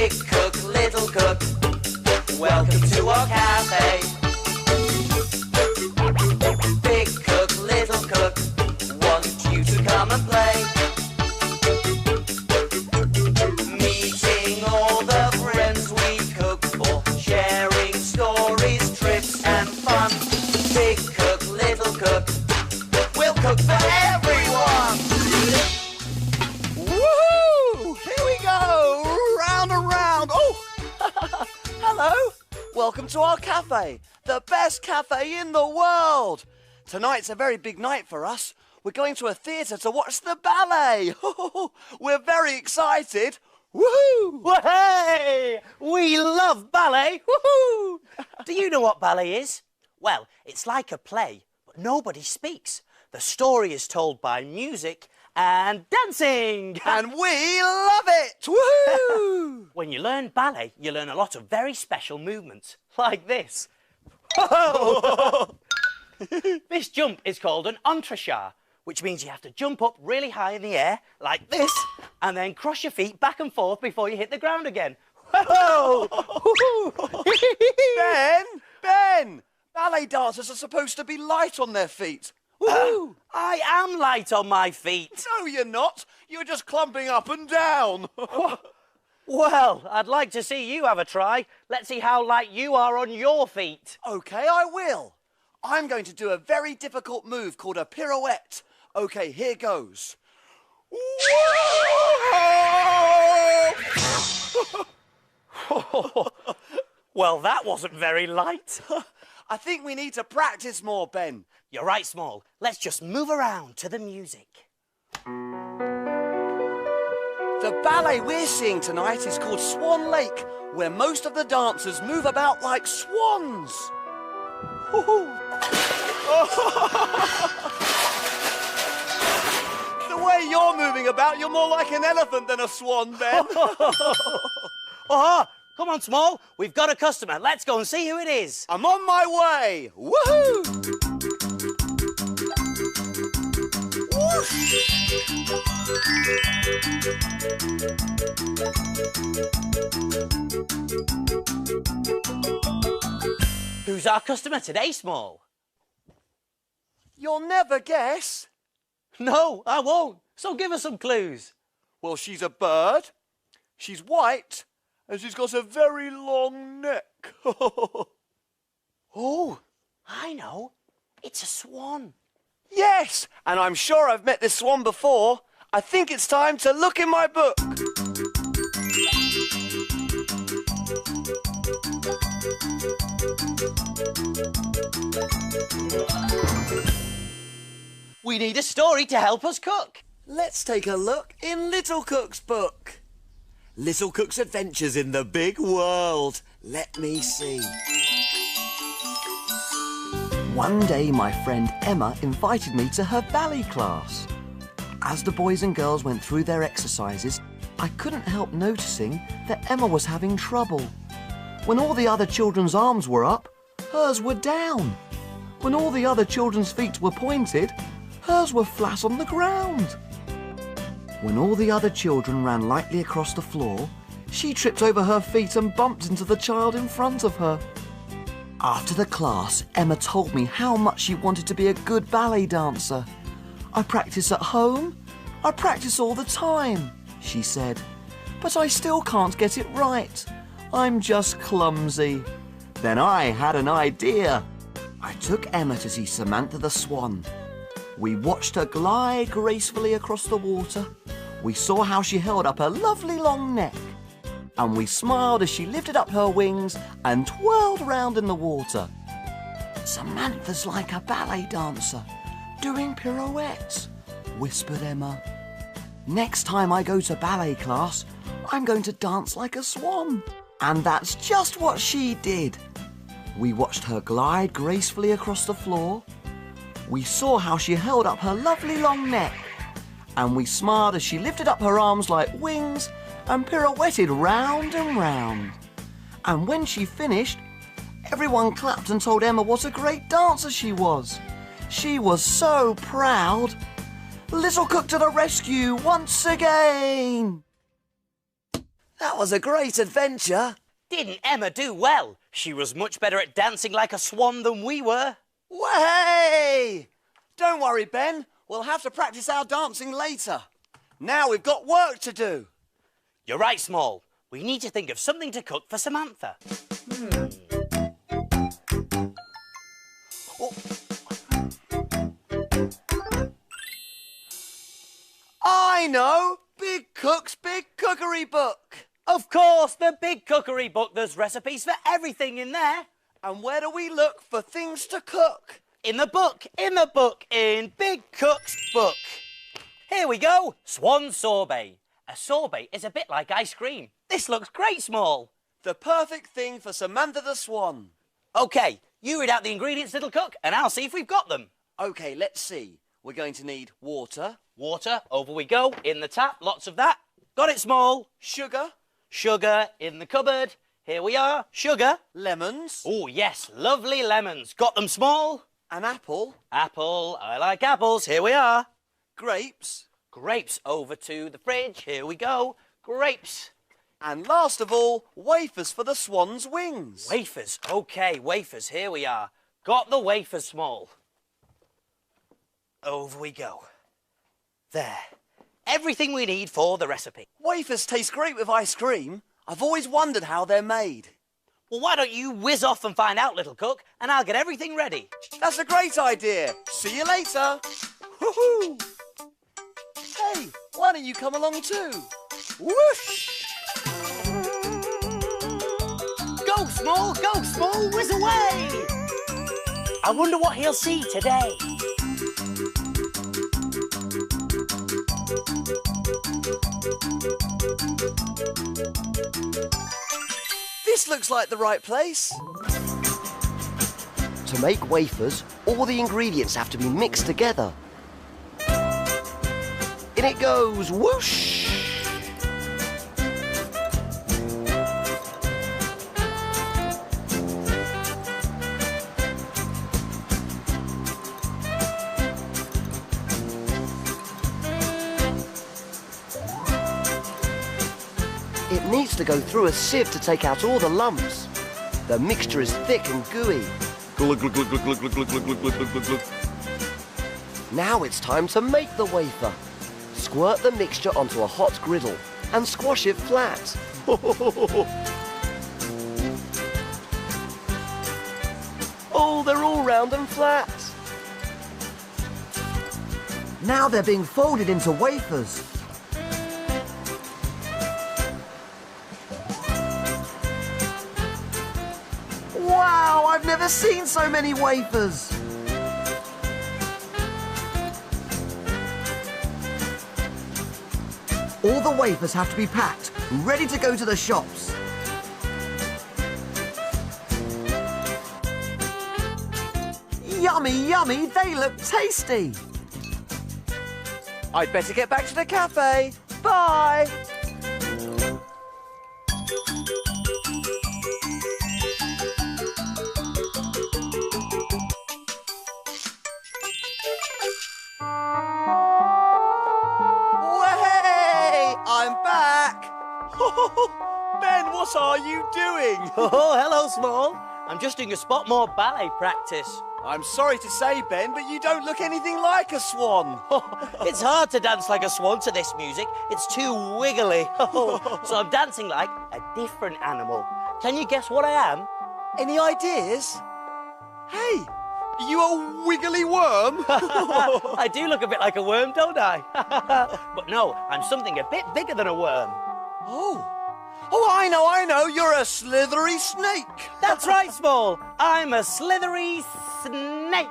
Big cook, little cook, welcome to our cafe. Big cook, little cook, want you to come and play. Meeting all the friends we cook for, sharing stories, trips and fun. Big cook, little cook, we'll cook for everyone. Woohoo! Here we go, round and round. Oh, hello. Welcome to our cafe, the best cafe in the world. Tonight's a very big night for us. We're going to a theatre to watch the ballet. We're very excited. Woohoo! Hey! We love ballet. Woohoo! Do you know what ballet is? Well, it's like a play, but nobody speaks. The story is told by music and dancing. And we love it. Woohoo! When you learn ballet, you learn a lot of very special movements, like this. This jump is called an entrechat, which means you have to jump up really high in the air, like this, and then cross your feet back and forth before you hit the ground again. Ben! Ballet dancers are supposed to be light on their feet. I am light on my feet. No, you're not. You're just clumping up and down. Well, I'd like to see you have a try. Let's see how light you are on your feet. OK, I will. I'm going to do a very difficult move called a pirouette. OK, here goes. Well, that wasn't very light. I think we need to practice more, Ben. You're right, Small. Let's just move around to the music. The ballet we're seeing tonight is called Swan Lake, where most of the dancers move about like swans. The way you're moving about, you're more like an elephant than a swan, Ben. Come on, Small. We've got a customer. Let's go and see who it is. I'm on my way. Woohoo! Who's our customer today, Small? You'll never guess. No, I won't. So give us some clues. Well, she's a bird, she's white, and she's got a very long neck. Oh, I know. It's a swan. Yes, and I'm sure I've met this swan before. I think it's time to look in my book. We need a story to help us cook. Let's take a look in Little Cook's book. Little Cook's Adventures in the Big World. Let me see. One day, my friend Emma invited me to her ballet class. As the boys and girls went through their exercises, I couldn't help noticing that Emma was having trouble. When all the other children's arms were up, hers were down. When all the other children's feet were pointed, hers were flat on the ground. When all the other children ran lightly across the floor, she tripped over her feet and bumped into the child in front of her. After the class, Emma told me how much she wanted to be a good ballet dancer. I practice at home. I practice all the time, she said. But I still can't get it right. I'm just clumsy. Then I had an idea. I took Emma to see Samantha the Swan. We watched her glide gracefully across the water. We saw how she held up her lovely long neck. And we smiled as she lifted up her wings and twirled round in the water. Samantha's like a ballet dancer, doing pirouettes, whispered Emma. Next time I go to ballet class, I'm going to dance like a swan. And that's just what she did. We watched her glide gracefully across the floor. We saw how she held up her lovely long neck. And we smiled as she lifted up her arms like wings and pirouetted round and round. And when she finished, everyone clapped and told Emma what a great dancer she was. She was so proud. Little Cook to the rescue once again! That was a great adventure. Didn't Emma do well? She was much better at dancing like a swan than we were. Way! Don't worry, Ben. We'll have to practice our dancing later. Now we've got work to do. You're right, Small. We need to think of something to cook for Samantha. Oh. I know! Big Cook's Big Cookery Book. Of course, the Big Cookery Book. There's recipes for everything in there. And where do we look for things to cook? In the book, in Big Cook's book. Here we go, Swan Sorbet. A sorbet is a bit like ice cream. This looks great, Small. The perfect thing for Samantha the Swan. OK, you read out the ingredients, little cook, and I'll see if we've got them. OK, let's see. We're going to need water. Water, over we go, in the tap, lots of that. Got it, Small. Sugar. Sugar, in the cupboard. Here we are, sugar. Lemons. Oh, yes, lovely lemons. Got them, Small. An apple. Apple, I like apples. Here we are. Grapes. Grapes, over to the fridge. Here we go. Grapes. And last of all, wafers for the swan's wings. Wafers. OK, wafers. Here we are. Got the wafers, Small. Over we go. There. Everything we need for the recipe. Wafers taste great with ice cream. I've always wondered how they're made. Well, why don't you whiz off and find out, little cook, and I'll get everything ready. That's a great idea. See you later. Woohoo! Hey, why don't you come along too? Whoosh! Go, Small, whiz away! I wonder what he'll see today. This looks like the right place. To make wafers, all the ingredients have to be mixed together. In it goes, whoosh! It needs to go through a sieve to take out all the lumps. The mixture is thick and gooey. Now it's time to make the wafer. Squirt the mixture onto a hot griddle and squash it flat. Oh, they're all round and flat. Now they're being folded into wafers. Wow, I've never seen so many wafers. All the wafers have to be packed, ready to go to the shops. Yummy, yummy, they look tasty. I'd better get back to the cafe. Bye. I'm back! Ben, what are you doing? Oh, hello, Small. I'm just doing a spot more ballet practice. I'm sorry to say, Ben, but you don't look anything like a swan. It's hard to dance like a swan to this music. It's too wiggly. So I'm dancing like a different animal. Can you guess what I am? Any ideas? Hey, are you a wiggly worm? I do look a bit like a worm, don't I? But no, I'm something a bit bigger than a worm. Oh, I know. You're a slithery snake. That's right, Small. I'm a slithery snake.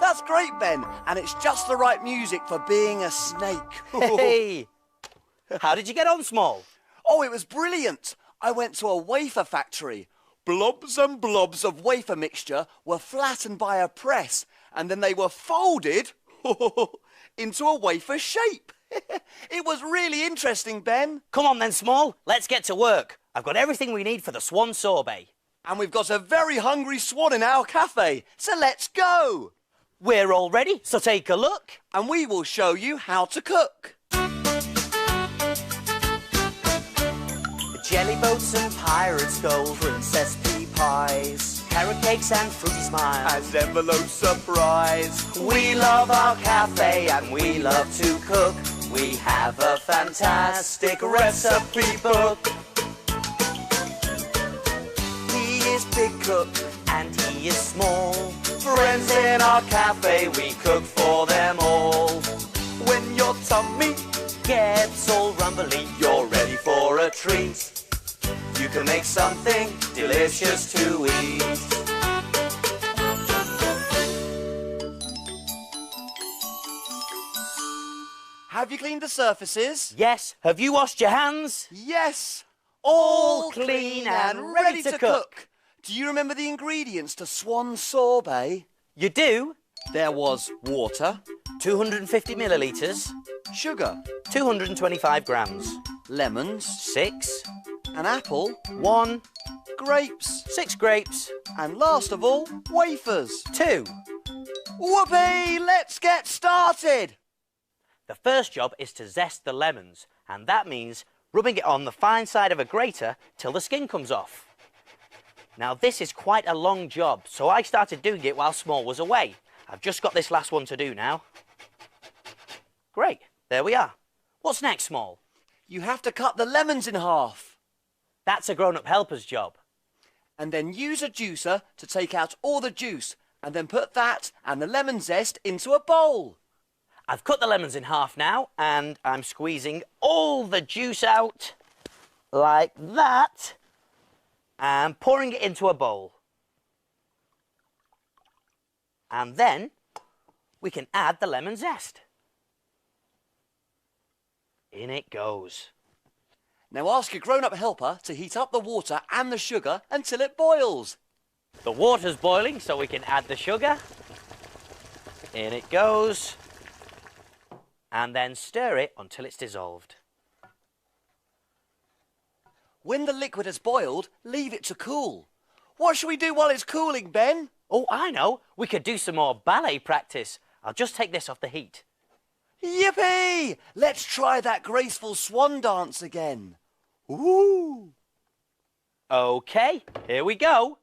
That's great, Ben. And it's just the right music for being a snake. Hey. How did you get on, Small? Oh, it was brilliant. I went to a wafer factory. Blobs and blobs of wafer mixture were flattened by a press, and then they were folded into a wafer shape. It was really interesting, Ben. Come on then, Small. Let's get to work. I've got everything we need for the Swan Sorbet. And we've got a very hungry swan in our cafe, so let's go. We're all ready, so take a look. And we will show you how to cook. Jelly boats and pirates' gold, princess pea pies, carrot cakes and fruity smiles, and envelope surprise. We love our cafe and we love to cook. We have a fantastic recipe book. He is big cook and he is small. Friends in our cafe, we cook for them all. When your tummy Gets all rumbly, you're ready for a treat, you can make something delicious to eat. Have you cleaned the surfaces? Yes, have you washed your hands? Yes. All clean and ready to cook. Do you remember the ingredients to Swan Sorbet? You do? There was water, 250 millilitres, sugar, 225 grams, lemons, 6, an apple, 1, grapes, 6 grapes, and last of all, wafers. 2. Whoopee! Let's get started! The first job is to zest the lemons, and that means rubbing it on the fine side of a grater till the skin comes off. Now this is quite a long job, so I started doing it while Small was away. I've just got this last one to do now. Great, there we are. What's next, Small? You have to cut the lemons in half. That's a grown-up helper's job. And then use a juicer to take out all the juice, and then put that and the lemon zest into a bowl. I've cut the lemons in half now, and I'm squeezing all the juice out like that and pouring it into a bowl. And then we can add the lemon zest. In it goes. Now ask your grown-up helper to heat up the water and the sugar until it boils. The water's boiling, so we can add the sugar. In it goes. And then stir it until it's dissolved. When the liquid has boiled, leave it to cool. What should we do while it's cooling, Ben? Oh, I know. We could do some more ballet practice. I'll just take this off the heat. Yippee! Let's try that graceful swan dance again. Ooh! OK, here we go.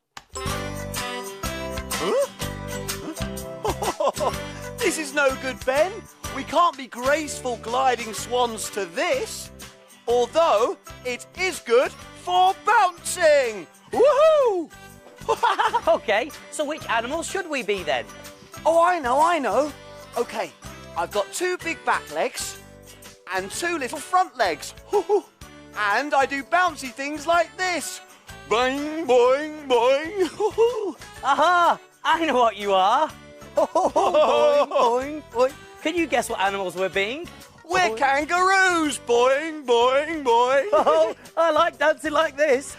Huh? This is no good, Ben. We can't be graceful gliding swans to this. Although, it is good for bouncing. Woohoo! OK, so which animal should we be then? Oh, I know. OK, I've got 2 big back legs and 2 little front legs. And I do bouncy things like this. Boing, boing, boing. Aha! I know what you are. Boing, boing, boing. Can you guess what animals we're being? We're kangaroos. Boing, boing, boing. Oh, I like dancing like this.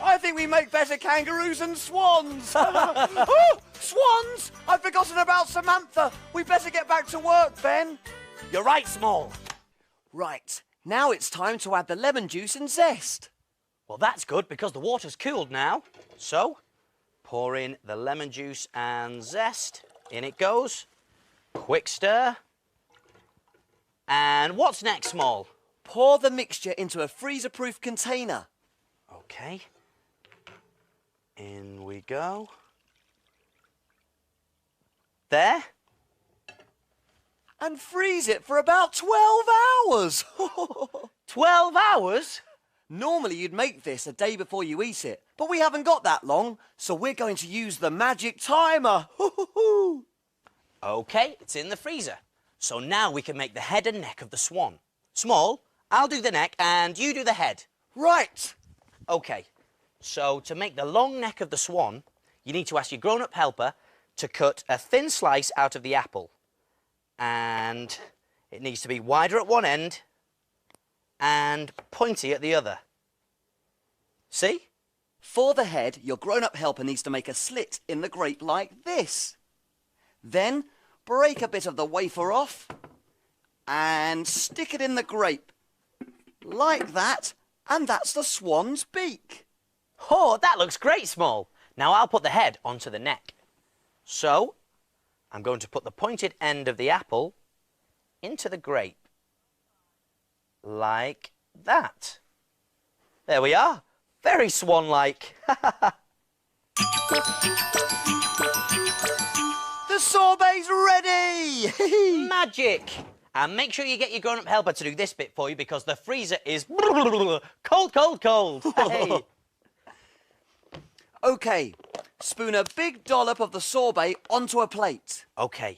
I think we make better kangaroos than swans. Oh, swans! I've forgotten about Samantha. We better get back to work, Ben. You're right, Small. Right, now it's time to add the lemon juice and zest. Well, that's good because the water's cooled now. So, pour in the lemon juice and zest. In it goes. Quick stir. And what's next, Small? Pour the mixture into a freezer-proof container. OK. In we go. There. And freeze it for about 12 hours. 12 hours? Normally you'd make this a day before you eat it, but we haven't got that long, so we're going to use the magic timer. OK, it's in the freezer. So now we can make the head and neck of the swan. Small, I'll do the neck and you do the head. Right. OK, so to make the long neck of the swan, you need to ask your grown-up helper to cut a thin slice out of the apple. And it needs to be wider at one end and pointy at the other. See? For the head, your grown-up helper needs to make a slit in the grape like this. Then break a bit of the wafer off and stick it in the grape. Like that, and that's the swan's beak. Oh, that looks great, Small. Now I'll put the head onto the neck. So, I'm going to put the pointed end of the apple into the grape. Like that. There we are. Very swan-like. The sorbet's ready! Magic! And make sure you get your grown-up helper to do this bit for you because the freezer is cold, cold, cold. Hey. OK, spoon a big dollop of the sorbet onto a plate. OK.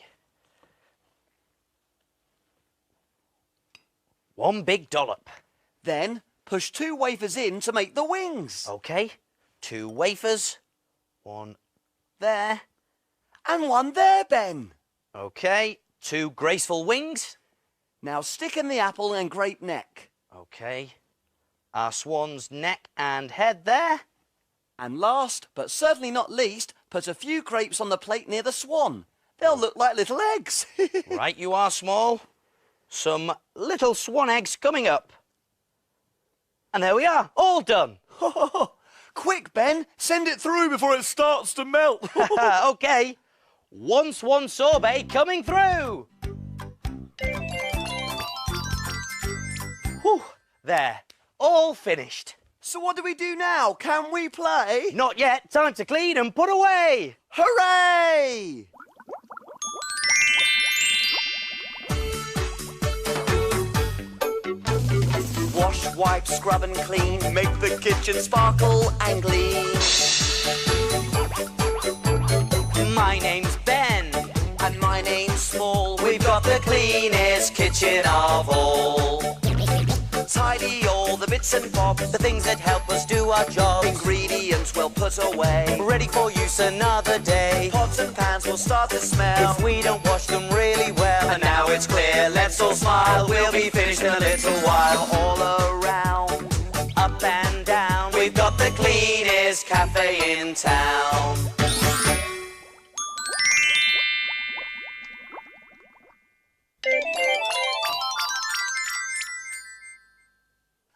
One big dollop. Then push 2 wafers in to make the wings. OK. 2 wafers. 1 there. And 1 there, Ben. OK. 2 graceful wings. Now stick in the apple and grape neck. OK. Our swan's neck and head there. And last, but certainly not least, put a few grapes on the plate near the swan. They'll look like little eggs. Right you are, Small. Some little swan eggs coming up. And there we are, all done. Quick, Ben, send it through before it starts to melt. OK. 1 swan sorbet coming through. Whew, there, all finished. So what do we do now? Can we play? Not yet, time to clean and put away. Hooray! Wash, wipe, scrub and clean. Make the kitchen sparkle and gleam. My name's Ben. And my name's Small. We've got the cleanest kitchen of all. Tidy all the bits and bobs, the things that help us do our jobs. Ingredients we'll put away, ready for use another day. Pots and pans will start to smell if we don't wash them really well. And now it's clear, let's all smile. We'll be finished in a little while. All around, up and down, we've got the cleanest cafe in town.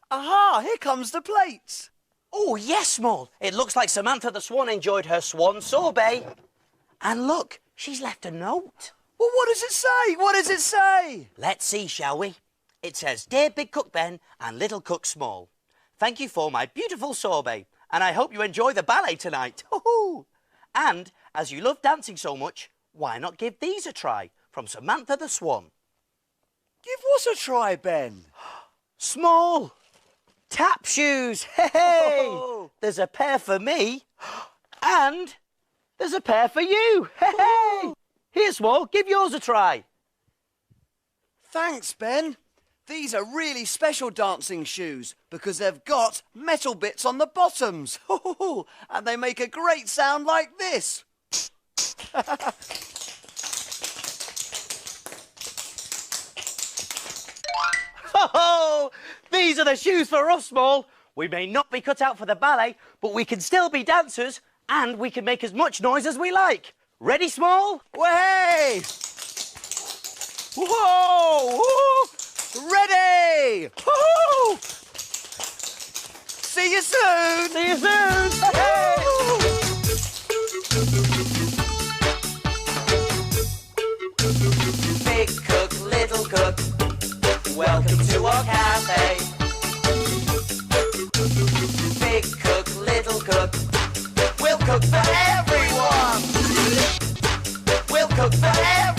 Aha, here comes the plates. Oh, yes, Small. It looks like Samantha the Swan enjoyed her swan sorbet. And look, she's left a note. Well, what does it say? What does it say? Let's see, shall we? It says, Dear Big Cook Ben and Little Cook Small, thank you for my beautiful sorbet, and I hope you enjoy the ballet tonight. Hoo-hoo! And, as you love dancing so much, why not give these a try from Samantha the Swan? Give us a try, Ben. Small! Tap shoes! Hey! Oh. There's a pair for me, and there's a pair for you! Hey! Here, Small, give yours a try. Thanks, Ben. These are really special dancing shoes because they've got metal bits on the bottoms. And they make a great sound like this. Oh, these are the shoes for us, Small. We may not be cut out for the ballet, but we can still be dancers and we can make as much noise as we like. Ready, Small? Way! Whoa! Woo! Ready! Woo! See you soon! See you soon! Hey! Big cook, little cook, welcome to our cafe. Big cook, little cook, we'll cook for everyone. We'll cook for everyone.